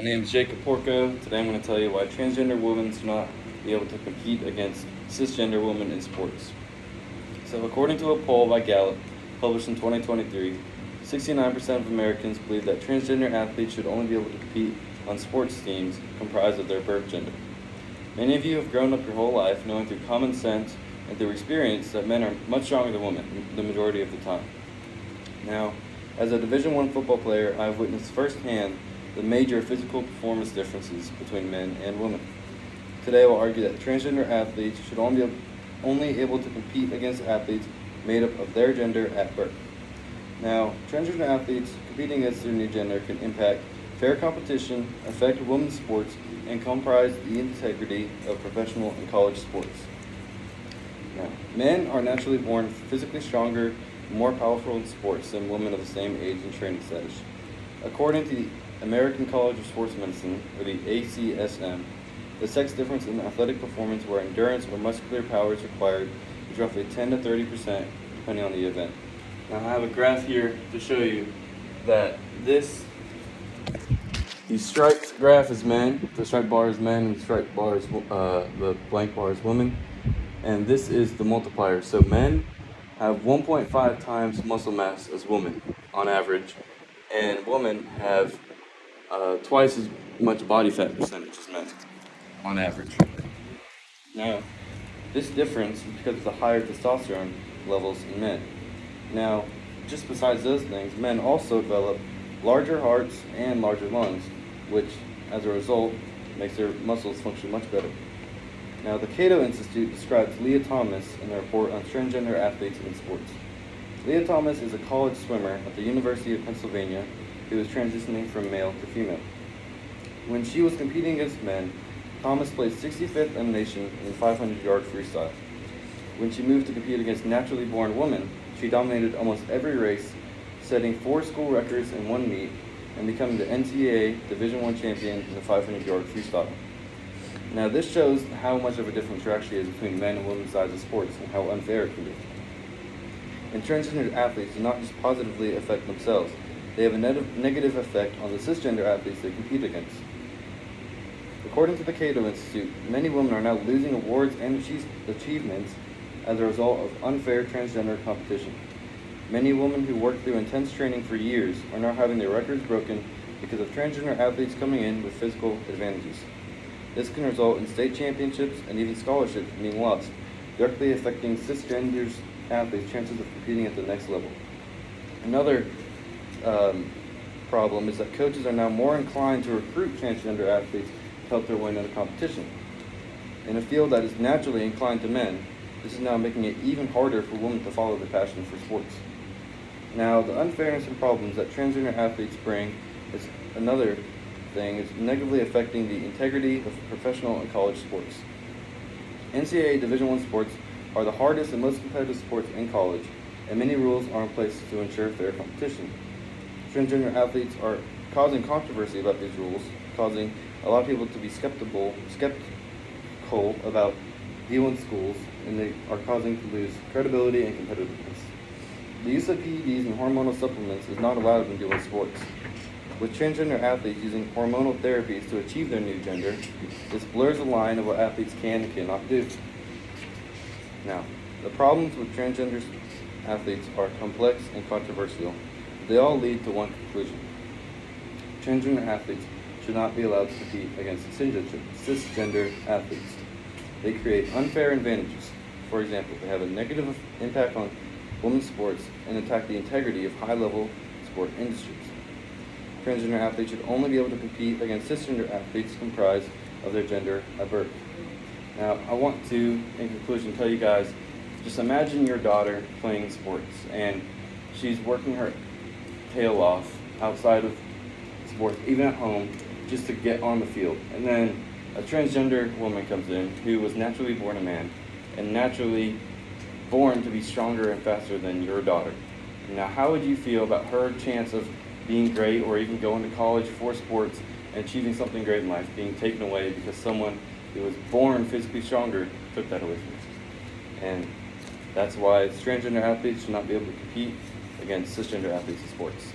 My name is Jacob Porco. Today I'm going to tell you why transgender women should not be able to compete against cisgender women in sports. So according to a poll by Gallup published in 2023, 69% of Americans believe that transgender athletes should only be able to compete on sports teams comprised of their birth gender. Many of you have grown up your whole life knowing through common sense and through experience that men are much stronger than women the majority of the time. Now, as a Division I football player, I have witnessed firsthand the major physical performance differences between men and women. Today I will argue that transgender athletes should only able to compete against athletes made up of their gender at birth. Now, transgender athletes competing against their new gender can impact fair competition, affect women's sports, and compromise the integrity of professional and college sports. Now, men are naturally born physically stronger and more powerful in sports than women of the same age and training status. According to the American College of Sports Medicine, or the ACSM, the sex difference in athletic performance where endurance or muscular power is required is roughly 10 to 30% depending on the event. Now I have a graph here to show you that the striped graph is men, the striped bar is men, and the striped bar is the blank bar is women, and this is the multiplier. So men have 1.5 times muscle mass as women on average, and women have twice as much body fat percentage as men on average. Now, this difference is because of the higher testosterone levels in men. Now, just besides those things, men also develop larger hearts and larger lungs, which, as a result, makes their muscles function much better. Now, the Cato Institute describes Leah Thomas in a report on transgender athletes in sports. Leah Thomas is a college swimmer at the University of Pennsylvania who is transitioning from male to female. When she was competing against men, Thomas placed 65th in the nation in the 500-yard freestyle. When she moved to compete against naturally born women, she dominated almost every race, setting 4 school records in one meet and becoming the NCAA Division I champion in the 500-yard freestyle. Now, this shows how much of a difference there actually is between men and women's sides of sports and how unfair it can be. And transgender athletes do not just positively affect themselves, they have a negative effect on the cisgender athletes they compete against. According to the Cato Institute, many women are now losing awards and achievements as a result of unfair transgender competition. Many women who worked through intense training for years are now having their records broken because of transgender athletes coming in with physical advantages. This can result in state championships and even scholarships being lost, directly affecting cisgender athletes' chances of competing at the next level. Another problem is that coaches are now more inclined to recruit transgender athletes to help their win in a competition. In a field that is naturally inclined to men, this is now making it even harder for women to follow their passion for sports. Now, the unfairness and problems that transgender athletes bring is another thing, is negatively affecting the integrity of professional and college sports. NCAA Division I sports are the hardest and most competitive sports in college, and many rules are in place to ensure fair competition. Transgender athletes are causing controversy about these rules, causing a lot of people to be skeptical about D1 schools, and they are causing to lose credibility and competitiveness. The use of PEDs and hormonal supplements is not allowed in D1 sports. With transgender athletes using hormonal therapies to achieve their new gender, this blurs the line of what athletes can and cannot do. Now, the problems with transgender athletes are complex and controversial. They all lead to one conclusion. Transgender athletes should not be allowed to compete against cisgender athletes. They create unfair advantages. For example, they have a negative impact on women's sports and attack the integrity of high-level sport industries. Transgender athletes should only be able to compete against cisgender athletes comprised of their gender at birth. Now, I want to, in conclusion, tell you guys, just imagine your daughter playing sports, and she's working her tail off outside of sports, even at home, just to get on the field. And then a transgender woman comes in who was naturally born a man and naturally born to be stronger and faster than your daughter. Now, how would you feel about her chance of being great or even going to college for sports and achieving something great in life being taken away because someone who was born physically stronger took that away from her? And that's why transgender athletes should not be able to compete against cisgender athletes in sports.